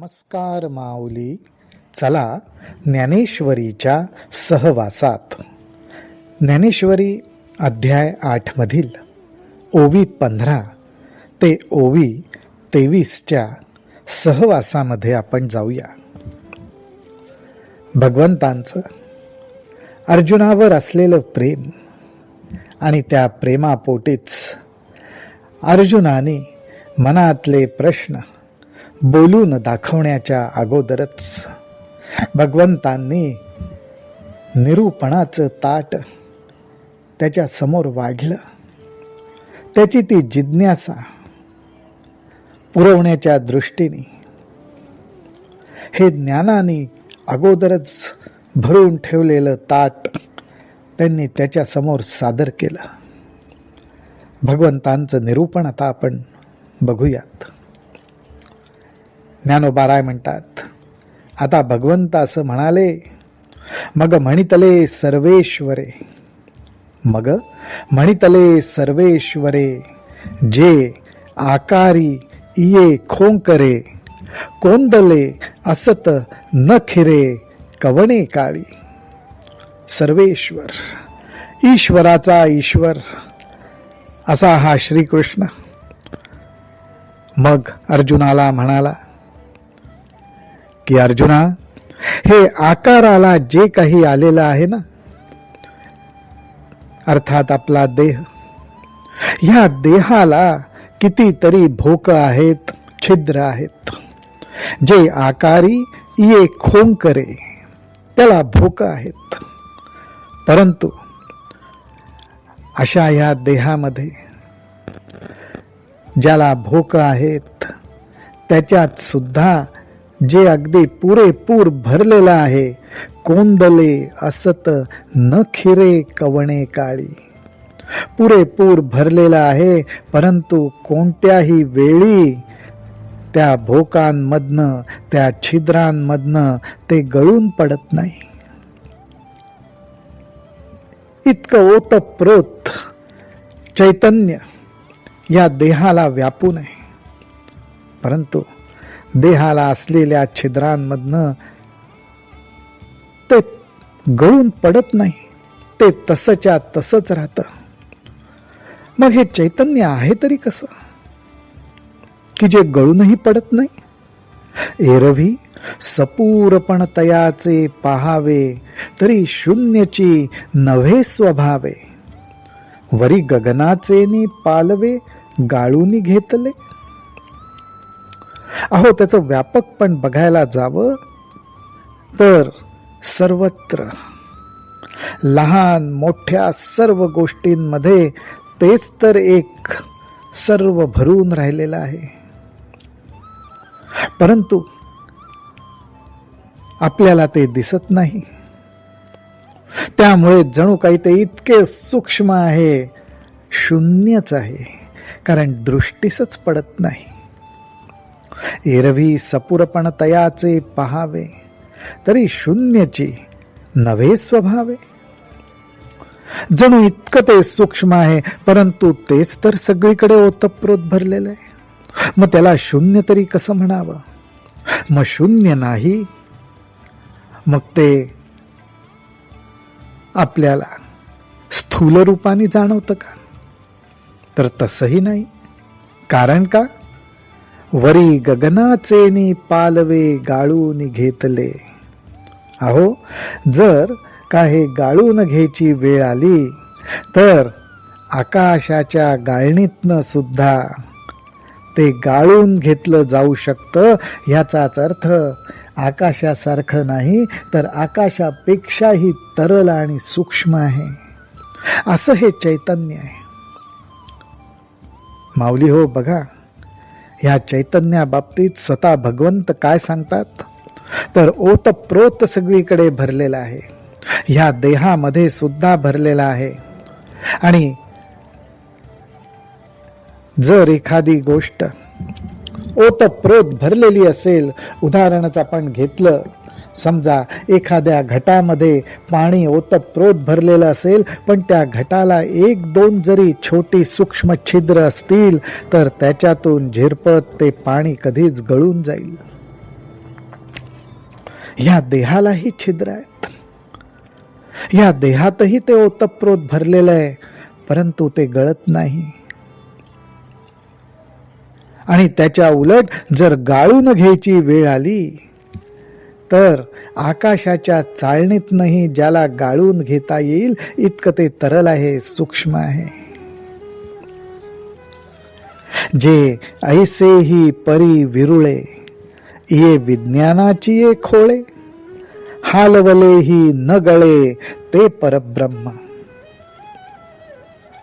नमस्कार माऊली. चला ज्ञानेश्वरीच्या सहवासात. ज्ञानेश्वरी अध्याय 8 मधील ओवी 15 ते ओवी 23च्या सहवासामध्ये आपण जाऊया. भगवंतांचं अर्जुनावर असलेलं प्रेम आणि त्या प्रेमापोटीच अर्जुनाने मनातले प्रश्न बोलून दाखवण्याच्या अगोदरच भगवंतांनी निरूपणाचं ताट त्याच्या समोर वाढलं. त्याची ती जिज्ञासा पुरवण्याच्या दृष्टीने हे ज्ञानाने अगोदरच भरून ठेवलेलं ताट त्यांनी त्याच्या समोर सादर केलं. भगवंतांचं निरूपण आता आपण बघूयात. ज्ञानोबाराय म्हणतात, आता भगवंत असं म्हणाले, मग म्हणितले सर्वेश्वरे, मग म्हणितले सर्वेश्वरे, जे आकारी इये खोंकरे, कोंदले असत न खिरे कवणे काळी. सर्वेश्वर, ईश्वराचा ईश्वर असा हा श्रीकृष्ण मग अर्जुनाला म्हणाला की अर्जुना, हे आकाराला जे काही आलेलं आहे ना, अर्थात आपला देह, ह्या देहाला कितीतरी भोक आहेत, छिद्र आहेत. जे आकारी ये खोंकरे, त्याला भोक आहेत. परंतु अशा या देहामध्ये ज्याला भोक आहेत त्याच्यात सुद्धा जे अगदी पुरेपूर भरलेलं आहे, कोंदले असत न खिरे कवणे काळी, पुरेपूर भरलेलं आहे, परंतु कोणत्याही वेळी त्या भोकांमधनं, त्या छिद्रांमधनं ते गळून पडत नाही. इतकं ओतप्रोत चैतन्य या देहाला व्यापून आहे, परंतु देहाला असलेल्या छिद्रांमधनं ते गळून पडत नाही, ते तसंच्या तसंच राहतं. मग हे चैतन्य आहे तरी कसं की जे गळूनही पडत नाही? एरवी सपूरपण तयाचे पाहावे, तरी शून्यची नव्हे स्वभावे, वरी गगनाचे नि पालवे गाळूनी घेतले. अहो, त्याचं व्यापकपण बघायला जावं तर सर्वत्र लहान मोठ्या सर्व गोष्टींमध्ये तेच तर एक सर्व भरून राहिलेलं आहे. परंतु आपल्याला ते दिसत नाही. त्यामुळे जणू काही ते इतके सूक्ष्म आहे, शून्यच आहे, कारण दृष्टीसच पडत नाही. एरवी सपूरपण तयाचे पहावे, तरी शून्यची नव्हे स्वभावे. जणू इतकं ते सूक्ष्म आहे, परंतु तेच तर सगळीकडे ओतप्रोत भरलेलं आहे. मग त्याला शून्य तरी कसं म्हणावं? मग शून्य नाही, मग ते आपल्याला स्थूल रूपाने जाणवतं का? तर तसंही नाही. कारण का? वरी गगनाचे नि पालवे गाळून घेतले. अहो, जर काही गाळून घ्यायची वेळ आली तर आकाशाच्या गाळणीतनं सुद्धा ते गाळून घेतलं जाऊ शकतं. याचाच अर्थ आकाशासारखं नाही, तर आकाशापेक्षाही तरल आणि सूक्ष्म आहे, असं हे चैतन्य आहे. माऊली हो, बघा, ह्या चैतन्याबाबतीत स्वतः भगवंत काय सांगतात? तर ओतप्रोत सगळीकडे भरलेला आहे, ह्या देहामध्ये सुद्धा भरलेला आहे. आणि जर एखादी गोष्ट ओतप्रोत भरलेली असेल, उदाहरणच आपण घेतलं, समजा एखाद्या घटामध्ये पाणी ओतप्रोत भरलेलं असेल, पण त्या घटाला 1-2 जरी छोटी सूक्ष्म छिद्र असतील तर त्याच्यातून झिरपत ते पाणी कधीच गळून जाईल. या देहालाही छिद्र आहेत. या देहातही ते ओतप्रोत भरलेलं आहे, परंतु ते गळत नाही. आणि त्याच्या उलट जर गाळून घ्यायची वेळ आली तर आकाशाच्या चाळणीतनही ज्याला गाळून घेता येईल इतकं ते तरल आहे, सूक्ष्म आहे. जे ऐसेही परी विरुळे, ये विज्ञानाची ये खोळे, हालवलेही न गळे ते परब्रह्म.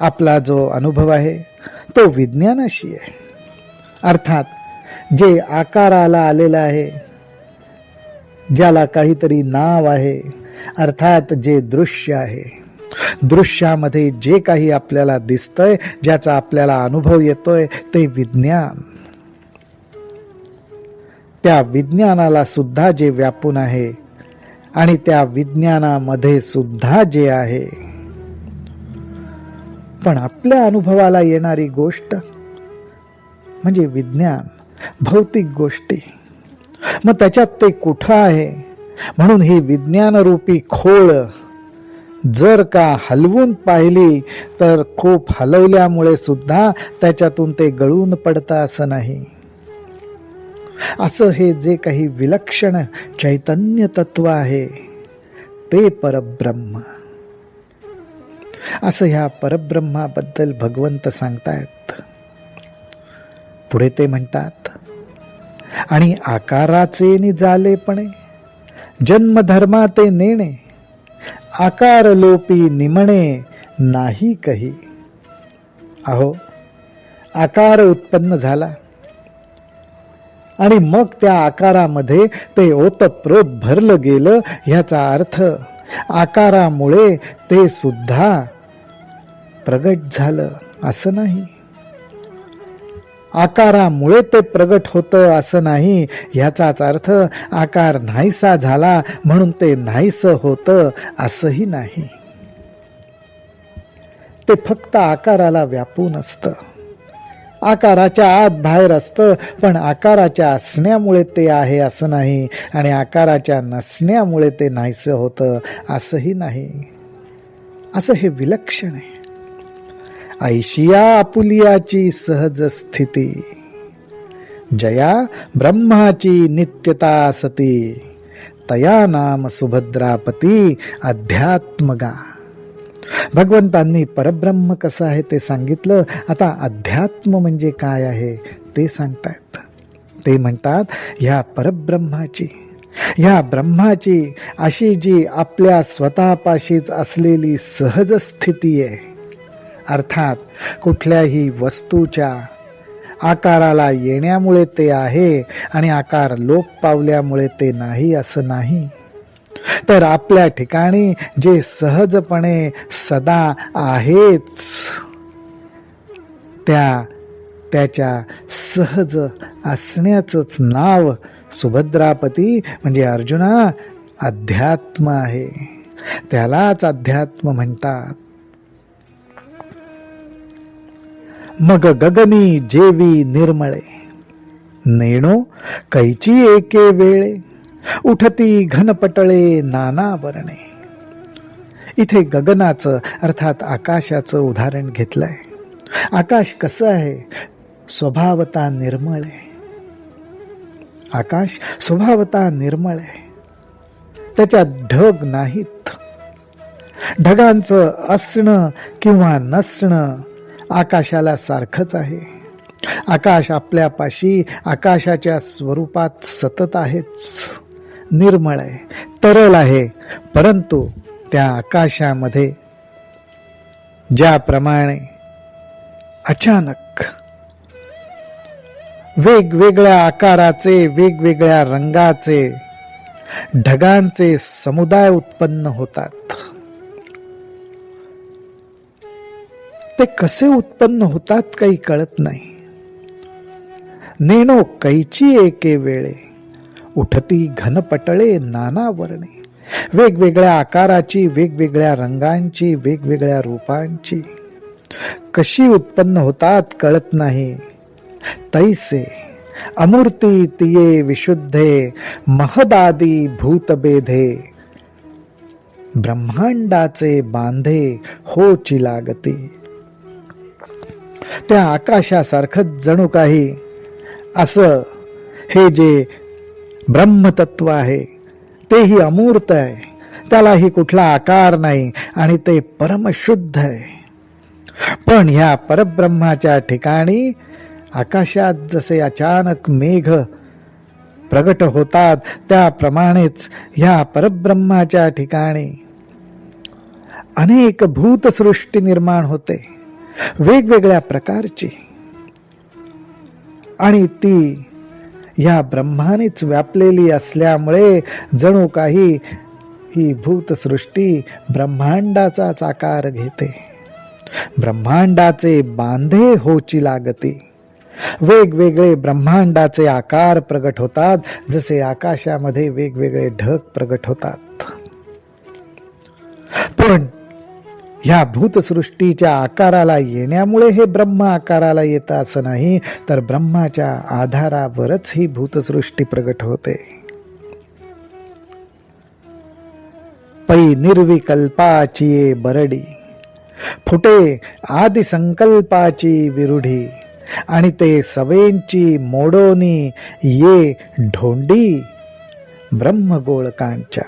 आपला जो अनुभव आहे तो विज्ञानाशी आहे. अर्थात जे आकाराला आलेला आहे, ज्याला काहीतरी नाव आहे, अर्थात जे दृश्य आहे, दृश्यामध्ये जे काही आपल्याला दिसतंय, ज्याचा आपल्याला अनुभव येतोय ते विज्ञान. त्या विज्ञानाला सुद्धा जे व्यापून आहे आणि त्या विज्ञानामध्ये सुद्धा जे आहे, पण आपल्या अनुभवाला येणारी गोष्ट म्हणजे विज्ञान, भौतिक गोष्टी. मग त्याच्यात ते कुठं आहे? म्हणून ही विज्ञान रूपी खोळ जर का हलवून पाहिली तर खूप हलवल्यामुळे सुद्धा त्याच्यातून ते गळून पडतं असं नाही. असं हे जे काही विलक्षण चैतन्य तत्व आहे ते परब्रह्म. असं ह्या परब्रह्माबद्दल भगवंत सांगतायत. पुढे ते म्हणतात, आणि आकाराचे निजालेपणे जन्मधर्मा ते नेणे, आकार लोपी निमणे नाही कही. अहो, आकार उत्पन्न झाला आणि मग त्या आकारामध्ये ते ओतप्रोत भरलं गेलं. ह्याचा अर्थ आकारामुळे ते सुद्धा प्रगट झालं असं नाही, आकारामुळे ते प्रगट होतं असं नाही. ह्याचाच अर्थ आकार नाहीसा झाला म्हणून ते नाहीसं होतं असंही नाही. ते फक्त आकाराला व्यापून असतं, आकाराच्या आत बाहेर असतं, पण आकाराच्या असण्यामुळे ते आहे असं नाही आणि आकाराच्या नसण्यामुळे ते नाहीसं होतं असंही नाही. असं हे विलक्षण आहे. ऐशिया आपुलियाची सहज स्थिती, जया ब्रह्माची नित्यता सती, तया नाम सुभद्रापती अध्यात्मगा. भगवंतांनी परब्रह्म कसं आहे ते सांगितलं. आता अध्यात्म म्हणजे काय आहे ते सांगतायत. ते म्हणतात, ह्या परब्रह्माची, ह्या ब्रह्माची अशी जी आपल्या स्वतःपाशीच असलेली सहज स्थिती आहे, अर्थात कुठल्याही वस्तूच्या आकाराला येण्यामुळे ते आहे आणि आकार लोप पावल्यामुळे ते नाही असं नाही, तर आपल्या ठिकाणी जे सहजपणे सदा आहेच त्याच्या सहज असण्याचंच नाव सुभद्रापती म्हणजे अर्जुना अध्यात्म आहे. त्यालाच अध्यात्म म्हणतात. मग गगनी जेवी निर्मळे, नेणो कैची एके वेळे, उठती घनपटळे नाना वर्णे. इथे गगनाचं अर्थात आकाशाचं उदाहरण घेतलंय. आकाश कसं आहे? स्वभावता निर्मळ आहे. आकाश स्वभावता निर्मळ आहे, त्याच्यात ढग नाहीत. ढगांचं असणं किंवा नसणं आकाशाला सारखंच आहे. आकाश आपल्यापाशी आकाशाच्या स्वरूपात सतत आहेच, निर्मळ आहे, तरल आहे. परंतु त्या आकाशामध्ये ज्याप्रमाणे अचानक वेगवेगळ्या आकाराचे, वेगवेगळ्या रंगाचे ढगांचे समुदाय उत्पन्न होतात, ते कसे उत्पन्न होतात काही कळत नाही. नेणो कैची एके वेळे, उठती घनपटळे नाना वर्णे. वेगवेगळ्या आकाराची, वेगवेगळ्या रंगांची, वेगवेगळ्या रूपांची कशी उत्पन्न होतात कळत नाही. तैसे अमूर्ती तिये विशुद्धे महदादी भूतबेधे ब्रह्मांडाचे बांधे होची लागते. त्या आकाशासारखं जणू काही असं हे जे ब्रह्मतत्व आहे तेही अमूर्त आहे, त्यालाही कुठला आकार नाही आणि ते परमशुद्ध आहे. पण ह्या परब्रह्माच्या ठिकाणी आकाशात जसे अचानक मेघ प्रगट होतात त्याप्रमाणेच ह्या परब्रह्माच्या ठिकाणी अनेक भूतसृष्टी निर्माण होते, वेगवेगळ्या प्रकारची, आणि ती ह्या ब्रह्मानेच व्यापलेली असल्यामुळे जणू काही ही भूतसृष्टी ब्रह्मांडाचाच आकार घेते. ब्रह्मांडाचे बांधे होची लागते. वेगवेगळे ब्रह्मांडाचे आकार प्रगट होतात, जसे आकाशामध्ये वेगवेगळे ढग प्रगट होतात. पण ह्या भूतसृष्टीच्या आकाराला येण्यामुळे हे ब्रह्म आकाराला येतं असं नाही, तर ब्रह्माच्या आधारावरच ही भूतसृष्टी प्रगट होते. पै निर्विकल्पाची बरडी फुटे आदि संकल्पाची विरुढी, आणि ते सवेंची मोडोनी ये ढोंडी ब्रह्मगोळकांच्या.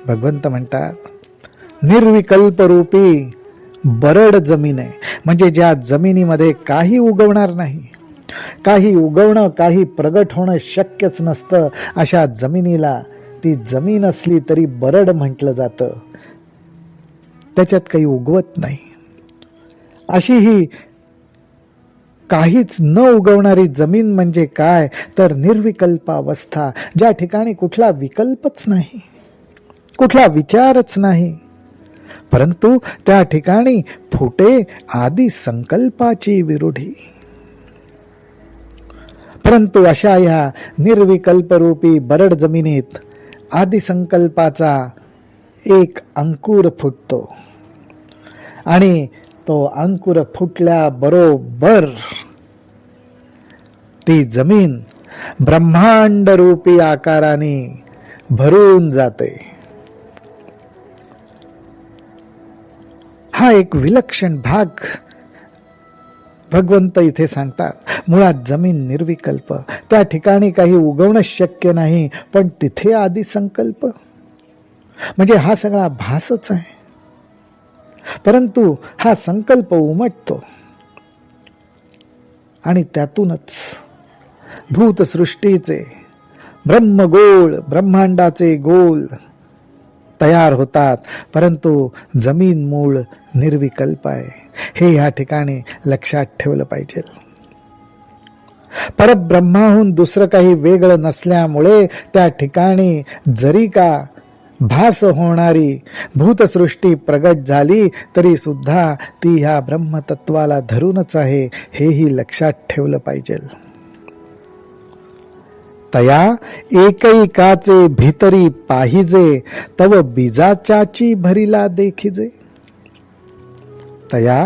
भगवंत म्हणतात निर्विकल्प रूपी बरड जमीन आहे, म्हणजे ज्या जमिनीमध्ये काही उगवणार नाही, काही उगवणं काही प्रगट होणं शक्यच नसतं, अशा जमिनीला ती जमीन असली तरी बरड म्हटलं जातं. त्याच्यात काही उगवत नाही. अशी ही काहीच न उगवणारी जमीन म्हणजे काय, तर निर्विकल्प अवस्था, ज्या ठिकाणी कुठला विकल्पच नाही, कुठला विचारच नाही, परंतु त्या ठिकाणी फुटे आदि संकल्पाची विरुढी. परंतु अशा ह्या निर्विकल्प रूपी बरड जमिनीत आदि संकल्पाचा एक अंकुर फुटतो, आणि तो अंकुर फुटल्या बरोबर ती जमीन ब्रह्मांड रूपी आकाराने भरून जाते. हा एक विलक्षण भाग भगवंत इथे सांगतात. मुळात जमीन निर्विकल्प, त्या ठिकाणी काही उगवणं शक्य नाही, पण तिथे आदि संकल्प, म्हणजे हा सगळा भासच आहे. परंतु हा संकल्प उमटतो आणि त्यातूनच भूतसृष्टीचे ब्रह्मगोळ, ब्रह्मांडाचे गोल तयार होतात. परंतु जमीन मूळ निर्विकल्प आहे, हे या ठिकाणी लक्षात ठेवलं पाहिजे. परब्रह्माहून दुसरं काही वेगळं नसल्यामुळे त्या ठिकाणी जरी का भास होणारी भूतसृष्टी प्रगट झाली तरी सुद्धा ती ह्या ब्रह्मतत्वाला धरूनच आहे, हेही लक्षात ठेवलं पाहिजे. तया एकैकाचे भीतरी पाहिजे तव बीजाचाची भरिला देखिजे. तया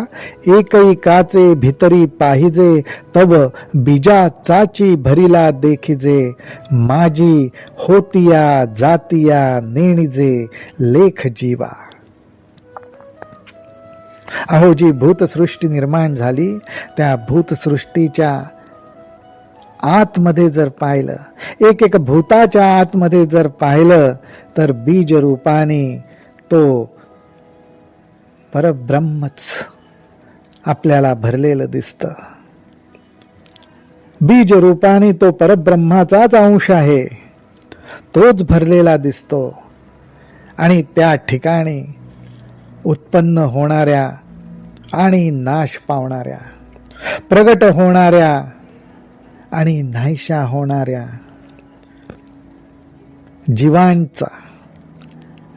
एकैकाचे भीतरी पाहिजे तव बीजाचाची भरिला देखिजे. माझी होतिया जातिया नेणिजे लेख जीवा. अहो, जी भूतसृष्टी निर्माण झाली त्या भूतसृष्टीच्या आतमध्ये जर पाहिलं, एक एक भूताच्या आतमध्ये जर पाहिलं, तर बीज रूपाने तो परब्रह्मच आपल्याला भरलेलं दिसतं. बीज रूपाने तो परब्रह्माचाच अंश आहे, तोच भरलेला दिसतो. आणि त्या ठिकाणी उत्पन्न होणाऱ्या आणि नाश पावणाऱ्या, प्रगट होणाऱ्या आणि नाहीशा होणाऱ्या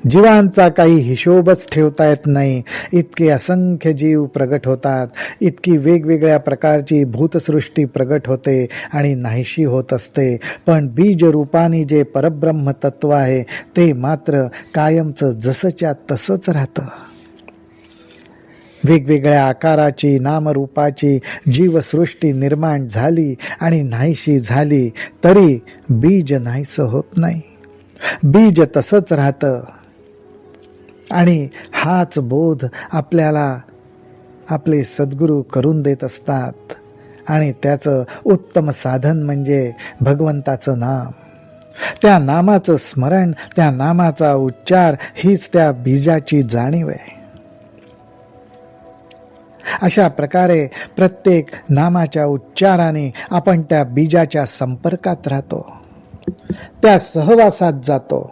जीवांचा काही हिशोबच ठेवता येत नाही. इतके असंख्य जीव प्रगट होतात, इतकी वेगवेगळ्या प्रकारची भूतसृष्टी प्रगट होते आणि नाहीशी होत असते. पण बीज रूपाने जे परब्रह्म तत्व आहे ते मात्र कायमचं जसंच्या तसंच राहतं. वेगवेगळ्या आकाराची नामरूपाची जीवसृष्टी निर्माण झाली आणि नाहीशी झाली तरी बीज नाहीसं होत नाही. बीज तसंच राहतं. आणि हाच बोध आपल्याला आपले सद्गुरू करून देत असतात. आणि त्याचं उत्तम साधन म्हणजे भगवंताचं नाम. त्या नामाचं स्मरण, त्या नामाचा उच्चार हीच त्या बीजाची जाणीव आहे. अशा प्रकारे प्रत्येक नामाच्या उच्चाराने आपण त्या बीजाच्या संपर्कात राहतो, त्या सहवासात जातो.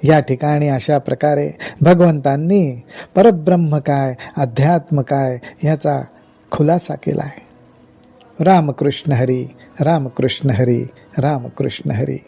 या ठिकाणी अशा प्रकारे भगवंतांनी परब्रह्म काय, अध्यात्म काय याचा खुलासा केलाय. रामकृष्ण हरी, रामकृष्ण हरी, रामकृष्ण हरी.